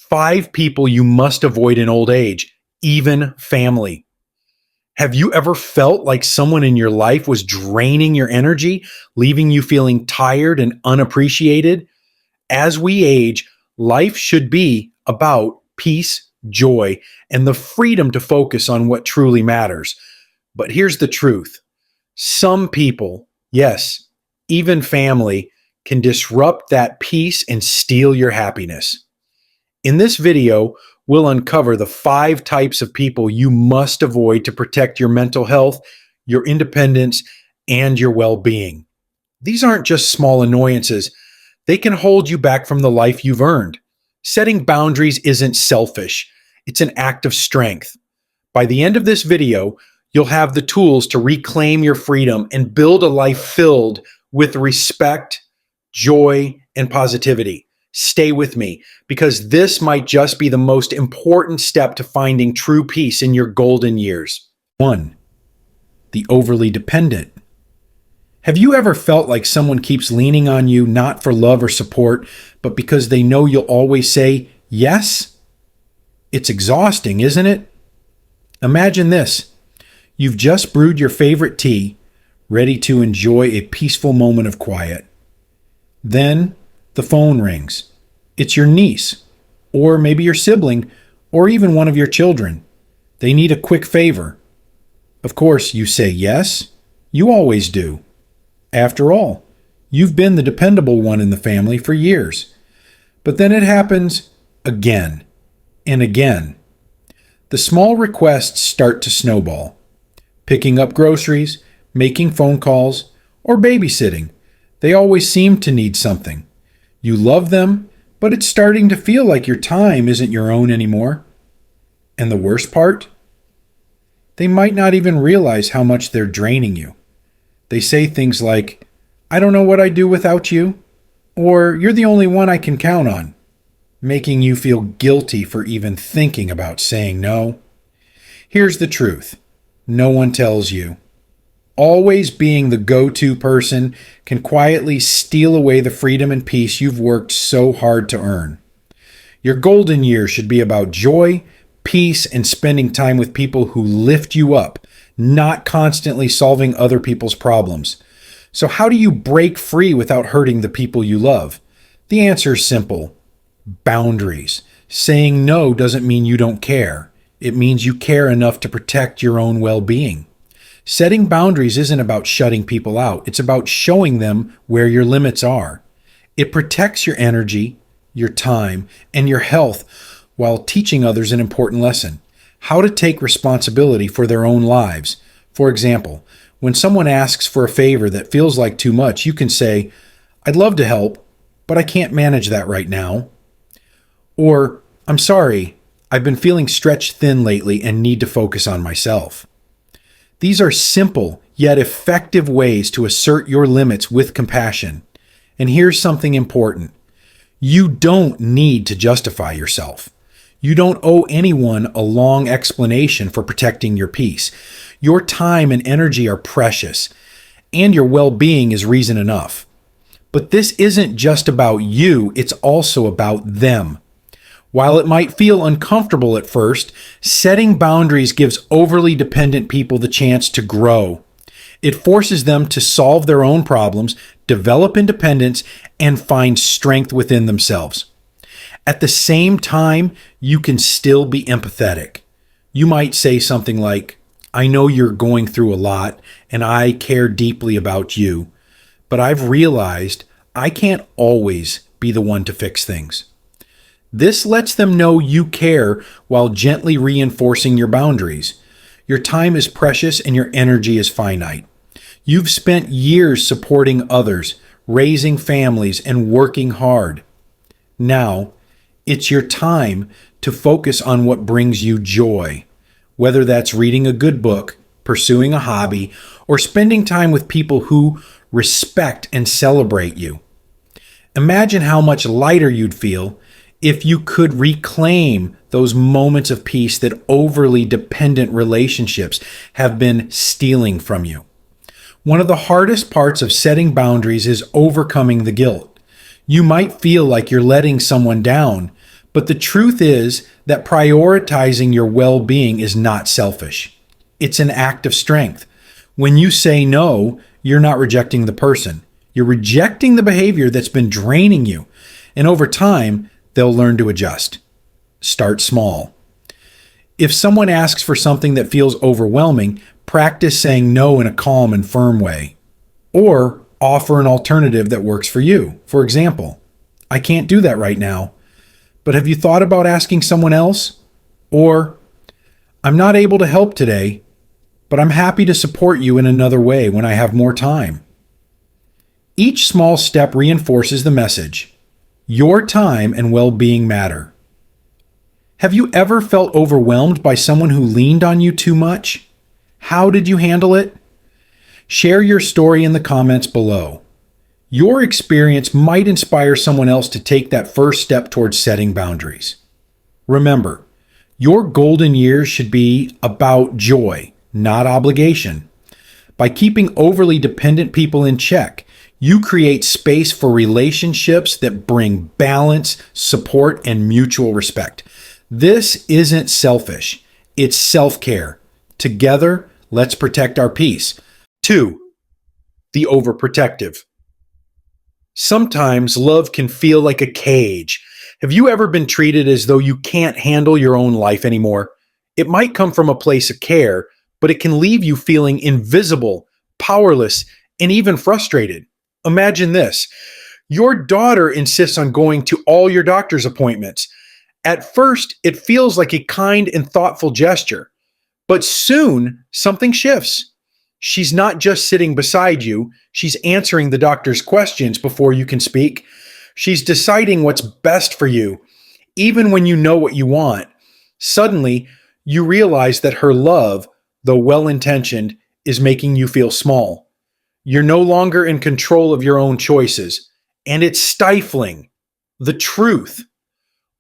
5 people you must avoid in old age, even family. Have you ever felt like someone in your life was draining your energy, leaving you feeling tired and unappreciated? As we age, life should be about peace, joy, and the freedom to focus on what truly matters. But here's the truth. Some people, yes, even family, can disrupt that peace and steal your happiness. In this video, we'll uncover the 5 types of people you must avoid to protect your mental health, your independence, and your well-being. These aren't just small annoyances. They can hold you back from the life you've earned. Setting boundaries isn't selfish. It's an act of strength. By the end of this video, you'll have the tools to reclaim your freedom and build a life filled with respect, joy, and positivity. Stay with me, because this might just be the most important step to finding true peace in your golden years. 1. The overly dependent. Have you ever felt like someone keeps leaning on you not for love or support, but because they know you'll always say yes? It's exhausting, isn't it? Imagine this. You've just brewed your favorite tea, ready to enjoy a peaceful moment of quiet. Then the phone rings. It's your niece, or maybe your sibling, or even one of your children. They need a quick favor. Of course, you say yes. You always do. After all, you've been the dependable one in the family for years. But then it happens again and again. The small requests start to snowball. Picking up groceries, making phone calls, or babysitting. They always seem to need something. You love them, but it's starting to feel like your time isn't your own anymore. And the worst part? They might not even realize how much they're draining you. They say things like, "I don't know what I'd do without you," or "You're the only one I can count on," making you feel guilty for even thinking about saying no. Here's the truth. No one tells you. Always being the go-to person can quietly steal away the freedom and peace you've worked so hard to earn. Your golden years should be about joy, peace, and spending time with people who lift you up, not constantly solving other people's problems. So how do you break free without hurting the people you love? The answer is simple. Boundaries. Saying no doesn't mean you don't care. It means you care enough to protect your own well-being. Setting boundaries isn't about shutting people out. It's about showing them where your limits are. It protects your energy, your time, and your health while teaching others an important lesson: how to take responsibility for their own lives. For example, when someone asks for a favor that feels like too much, you can say, "I'd love to help, but I can't manage that right now." Or, "I'm sorry, I've been feeling stretched thin lately and need to focus on myself." These are simple yet effective ways to assert your limits with compassion. And here's something important. You don't need to justify yourself. You don't owe anyone a long explanation for protecting your peace. Your time and energy are precious, and your well-being is reason enough. But this isn't just about you, it's also about them. While it might feel uncomfortable at first, setting boundaries gives overly dependent people the chance to grow. It forces them to solve their own problems, develop independence, and find strength within themselves. At the same time, you can still be empathetic. You might say something like, "I know you're going through a lot, and I care deeply about you, but I've realized I can't always be the one to fix things." This lets them know you care while gently reinforcing your boundaries. Your time is precious and your energy is finite. You've spent years supporting others, raising families, and working hard. Now, it's your time to focus on what brings you joy, whether that's reading a good book, pursuing a hobby, or spending time with people who respect and celebrate you. Imagine how much lighter you'd feel if you could reclaim those moments of peace that overly dependent relationships have been stealing from you. One of the hardest parts of setting boundaries is overcoming the guilt. You might feel like you're letting someone down, But the truth is that prioritizing your well-being is not selfish. It's an act of strength. When you say no, you're not rejecting the person. You're rejecting the behavior that's been draining you. And over time, they'll learn to adjust. Start small. If someone asks for something that feels overwhelming, practice saying no in a calm and firm way. Or offer an alternative that works for you. For example, I can't do that right now, but have you thought about asking someone else? Or, I'm not able to help today, but I'm happy to support you in another way when I have more time. Each small step reinforces the message. Your time and well-being matter. Have you ever felt overwhelmed by someone who leaned on you too much? How did you handle it? Share your story in the comments below. Your experience might inspire someone else to take that first step towards setting boundaries. Remember, your golden years should be about joy, not obligation. By keeping overly dependent people in check, you create space for relationships that bring balance, support, and mutual respect. This isn't selfish. It's self-care. Together, let's protect our peace. 2. The overprotective. Sometimes love can feel like a cage. Have you ever been treated as though you can't handle your own life anymore? It might come from a place of care, but it can leave you feeling invisible, powerless, and even frustrated. Imagine this. Your daughter insists on going to all your doctor's appointments. At first, it feels like a kind and thoughtful gesture, but soon something shifts. She's not just sitting beside you, she's answering the doctor's questions before you can speak. She's deciding what's best for you, even when you know what you want. Suddenly, you realize that her love, though well-intentioned, is making you feel small. You're no longer in control of your own choices, and it's stifling. The truth.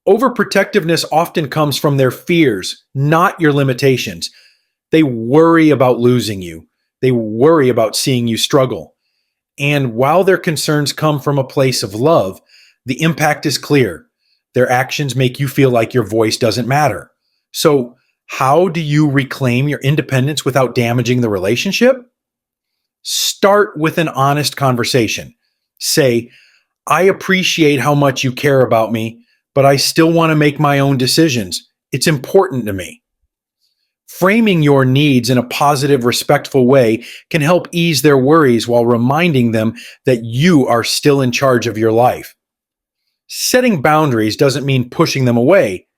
Overprotectiveness often comes from their fears, not your limitations. They worry about losing you. They worry about seeing you struggle. And while their concerns come from a place of love, the impact is clear. Their actions make you feel like your voice doesn't matter. So, how do you reclaim your independence without damaging the relationship? Start with an honest conversation. Say, I appreciate how much you care about me, but I still want to make my own decisions. It's important to me. Framing your needs in a positive, respectful way can help ease their worries while reminding them that you are still in charge of your life. Setting boundaries doesn't mean pushing them away.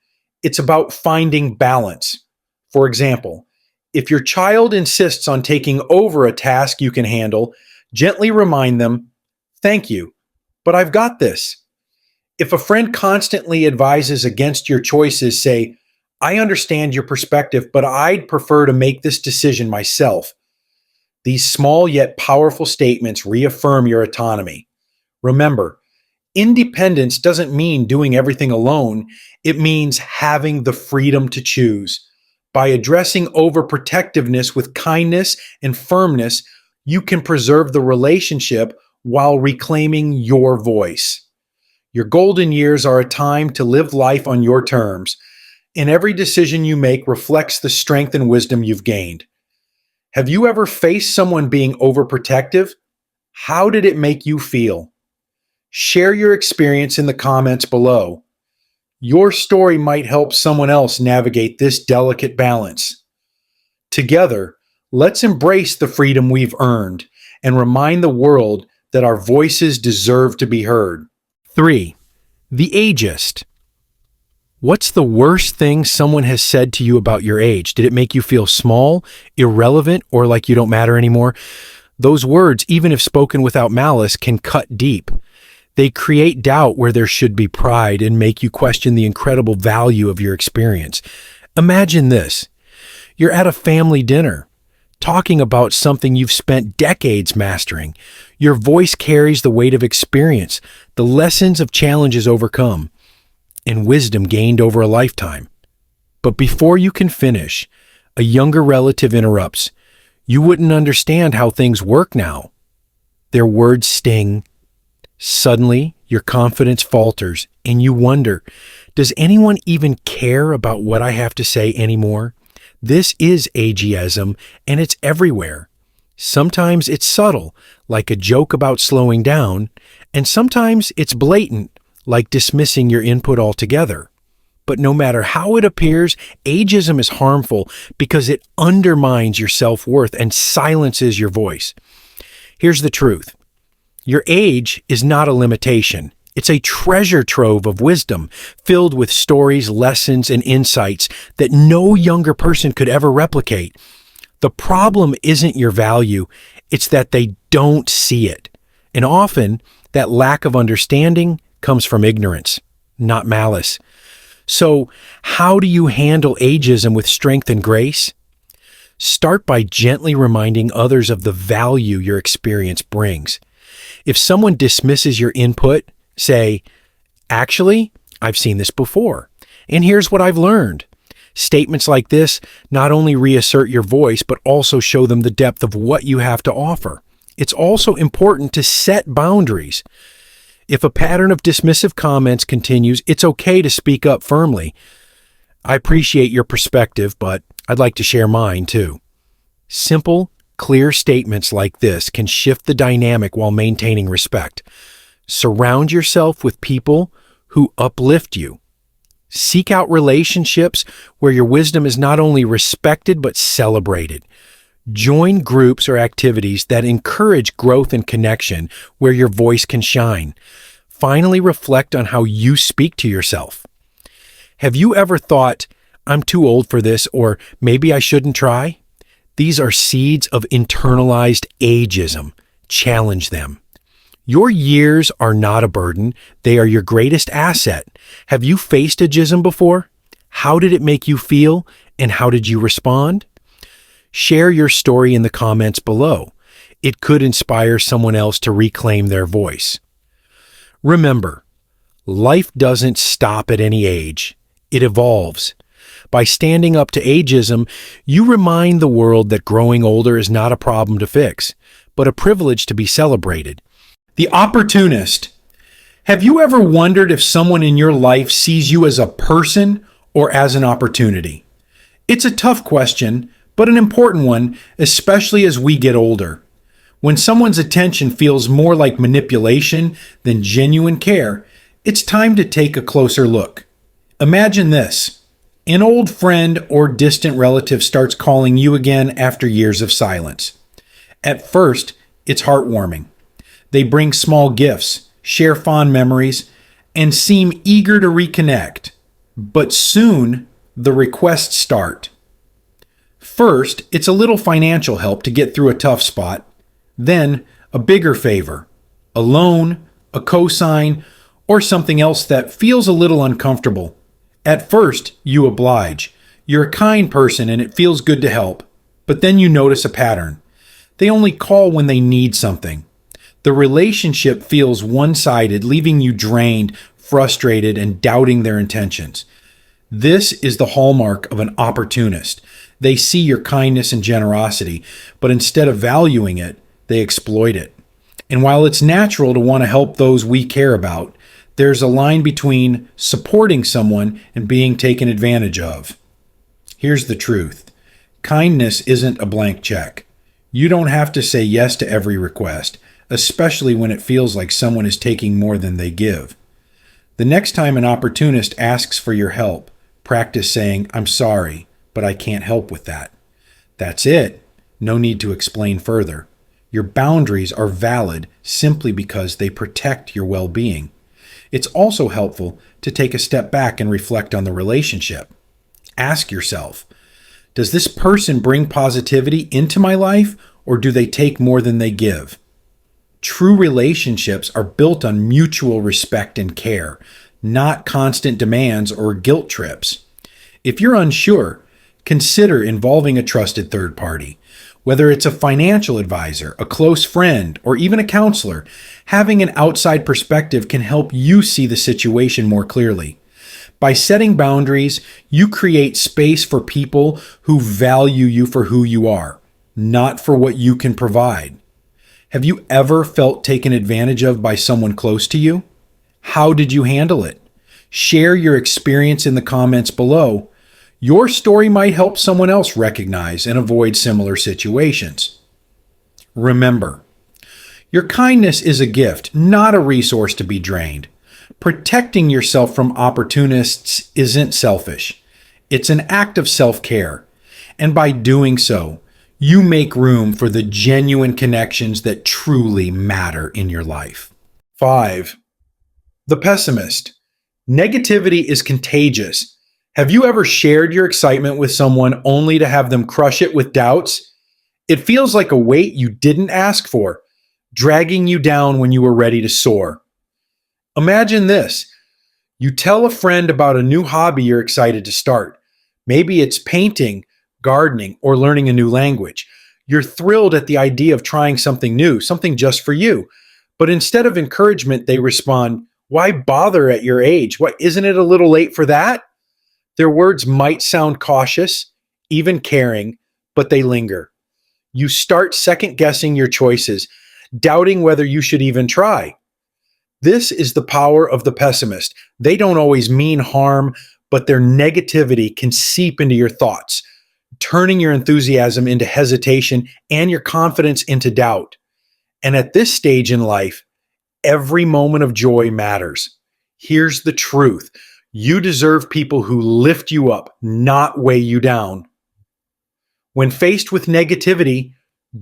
It's about finding balance. For example, if your child insists on taking over a task you can handle, gently remind them, "Thank you, but I've got this." If a friend constantly advises against your choices, say, "I understand your perspective, but I'd prefer to make this decision myself." These small yet powerful statements reaffirm your autonomy. Remember, independence doesn't mean doing everything alone. It means having the freedom to choose. By addressing overprotectiveness with kindness and firmness, you can preserve the relationship while reclaiming your voice. Your golden years are a time to live life on your terms, and every decision you make reflects the strength and wisdom you've gained. Have you ever faced someone being overprotective? How did it make you feel? Share your experience in the comments below. Your story might help someone else navigate this delicate balance. Together, let's embrace the freedom we've earned and remind the world that our voices deserve to be heard. 3. The agest. What's the worst thing someone has said to you about your age? Did it make you feel small, irrelevant, or like you don't matter anymore? Those words, even if spoken without malice, can cut deep. They create doubt where there should be pride and make you question the incredible value of your experience. Imagine this. You're at a family dinner, talking about something you've spent decades mastering. Your voice carries the weight of experience, the lessons of challenges overcome, and wisdom gained over a lifetime. But before you can finish, a younger relative interrupts. You wouldn't understand how things work now. Their words sting. Suddenly, your confidence falters, and you wonder, Does anyone even care about what I have to say anymore? This is ageism, and it's everywhere. Sometimes it's subtle, like a joke about slowing down, and sometimes it's blatant, like dismissing your input altogether. But no matter how it appears, ageism is harmful because it undermines your self-worth and silences your voice. Here's the truth. Your age is not a limitation. It's a treasure trove of wisdom, filled with stories, lessons, and insights that no younger person could ever replicate. The problem isn't your value, it's that they don't see it. And often, that lack of understanding comes from ignorance, not malice. So, how do you handle ageism with strength and grace? Start by gently reminding others of the value your experience brings. If someone dismisses your input, say, "Actually, I've seen this before, and here's what I've learned." Statements like this not only reassert your voice, but also show them the depth of what you have to offer. It's also important to set boundaries. If a pattern of dismissive comments continues, it's okay to speak up firmly. "I appreciate your perspective, but I'd like to share mine too." Simple, clear statements like this can shift the dynamic while maintaining respect. Surround yourself with people who uplift you. Seek out relationships where your wisdom is not only respected but celebrated. Join groups or activities that encourage growth and connection where your voice can shine. Finally, reflect on how you speak to yourself. Have you ever thought, "I'm too old for this," or "maybe I shouldn't try"? These are seeds of internalized ageism. Challenge them. Your years are not a burden. They are your greatest asset. Have you faced ageism before? How did it make you feel, and how did you respond? Share your story in the comments below. It could inspire someone else to reclaim their voice. Remember, life doesn't stop at any age. It evolves. By standing up to ageism, you remind the world that growing older is not a problem to fix, but a privilege to be celebrated. The Opportunist. Have you ever wondered if someone in your life sees you as a person or as an opportunity? It's a tough question, but an important one, especially as we get older. When someone's attention feels more like manipulation than genuine care, it's time to take a closer look. Imagine this. An old friend or distant relative starts calling you again after years of silence. At first, it's heartwarming. They bring small gifts, share fond memories, and seem eager to reconnect. But soon, the requests start. First, it's a little financial help to get through a tough spot. Then, a bigger favor, a loan, a cosign, or something else that feels a little uncomfortable. At first, you oblige. You're a kind person and it feels good to help. But then you notice a pattern. They only call when they need something. The relationship feels one-sided, leaving you drained, frustrated, and doubting their intentions. This is the hallmark of an opportunist. They see your kindness and generosity, but instead of valuing it, they exploit it. And while it's natural to want to help those we care about, there's a line between supporting someone and being taken advantage of. Here's the truth. Kindness isn't a blank check. You don't have to say yes to every request, especially when it feels like someone is taking more than they give. The next time an opportunist asks for your help, practice saying, "I'm sorry, but I can't help with that." That's it. No need to explain further. Your boundaries are valid simply because they protect your well-being. It's also helpful to take a step back and reflect on the relationship. Ask yourself, does this person bring positivity into my life, or do they take more than they give? True relationships are built on mutual respect and care, not constant demands or guilt trips. If you're unsure, consider involving a trusted third party. Whether it's a financial advisor, a close friend, or even a counselor, having an outside perspective can help you see the situation more clearly. By setting boundaries, you create space for people who value you for who you are, not for what you can provide. Have you ever felt taken advantage of by someone close to you? How did you handle it? Share your experience in the comments below. Your story might help someone else recognize and avoid similar situations. Remember, your kindness is a gift, not a resource to be drained. Protecting yourself from opportunists isn't selfish. It's an act of self-care. And by doing so, you make room for the genuine connections that truly matter in your life. 5. The pessimist. Negativity is contagious. Have you ever shared your excitement with someone only to have them crush it with doubts? It feels like a weight you didn't ask for, dragging you down when you were ready to soar. Imagine this. You tell a friend about a new hobby you're excited to start. Maybe it's painting, gardening, or learning a new language. You're thrilled at the idea of trying something new, something just for you. But instead of encouragement, they respond, "Why bother at your age? What, isn't it a little late for that?" Their words might sound cautious, even caring, but they linger. You start second guessing your choices, doubting whether you should even try. This is the power of the pessimist. They don't always mean harm, but their negativity can seep into your thoughts, turning your enthusiasm into hesitation and your confidence into doubt. And at this stage in life, every moment of joy matters. Here's the truth. You deserve people who lift you up, not weigh you down. When faced with negativity,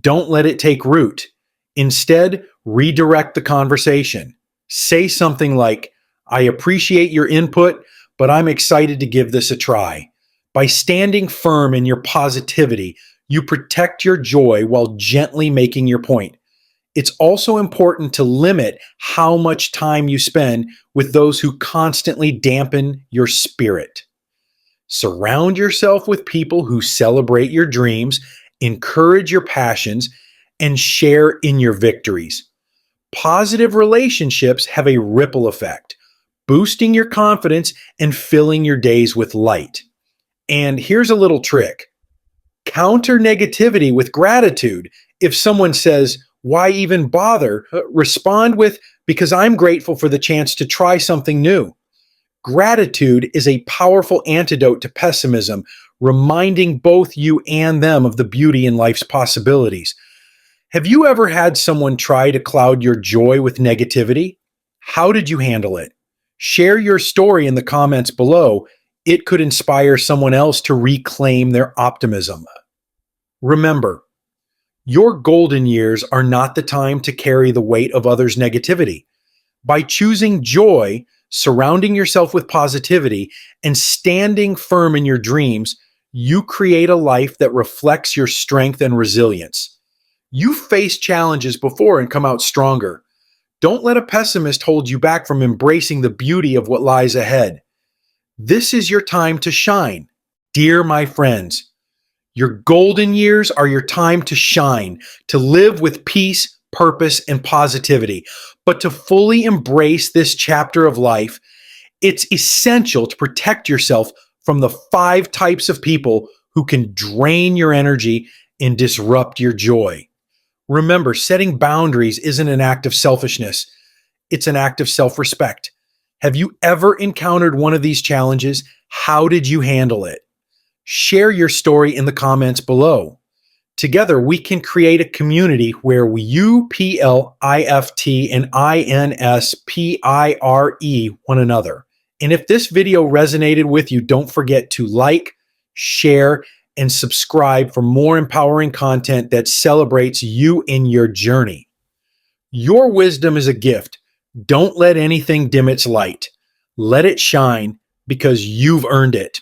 don't let it take root. Instead, redirect the conversation. Say something like, "I appreciate your input, but I'm excited to give this a try." By standing firm in your positivity, you protect your joy while gently making your point. It's also important to limit how much time you spend with those who constantly dampen your spirit. Surround yourself with people who celebrate your dreams, encourage your passions, and share in your victories. Positive relationships have a ripple effect, boosting your confidence and filling your days with light. And here's a little trick. Counter negativity with gratitude. If someone says, "Why even bother?" Respond with, "Because I'm grateful for the chance to try something new." Gratitude is a powerful antidote to pessimism, reminding both you and them of the beauty in life's possibilities. Have you ever had someone try to cloud your joy with negativity? How did you handle it? Share your story in the comments below. It could inspire someone else to reclaim their optimism. Remember, your golden years are not the time to carry the weight of others' negativity. By choosing joy, surrounding yourself with positivity, and standing firm in your dreams, you create a life that reflects your strength and resilience. You've faced challenges before and come out stronger. Don't let a pessimist hold you back from embracing the beauty of what lies ahead. This is your time to shine. Dear my friends, your golden years are your time to shine, to live with peace, purpose, and positivity. But to fully embrace this chapter of life, it's essential to protect yourself from the 5 types of people who can drain your energy and disrupt your joy. Remember, setting boundaries isn't an act of selfishness. It's an act of self-respect. Have you ever encountered one of these challenges? How did you handle it? Share your story in the comments below. Together, we can create a community where you uplift and inspire one another. And if this video resonated with you, don't forget to like, share, and subscribe for more empowering content that celebrates you in your journey. Your wisdom is a gift. Don't let anything dim its light. Let it shine because you've earned it.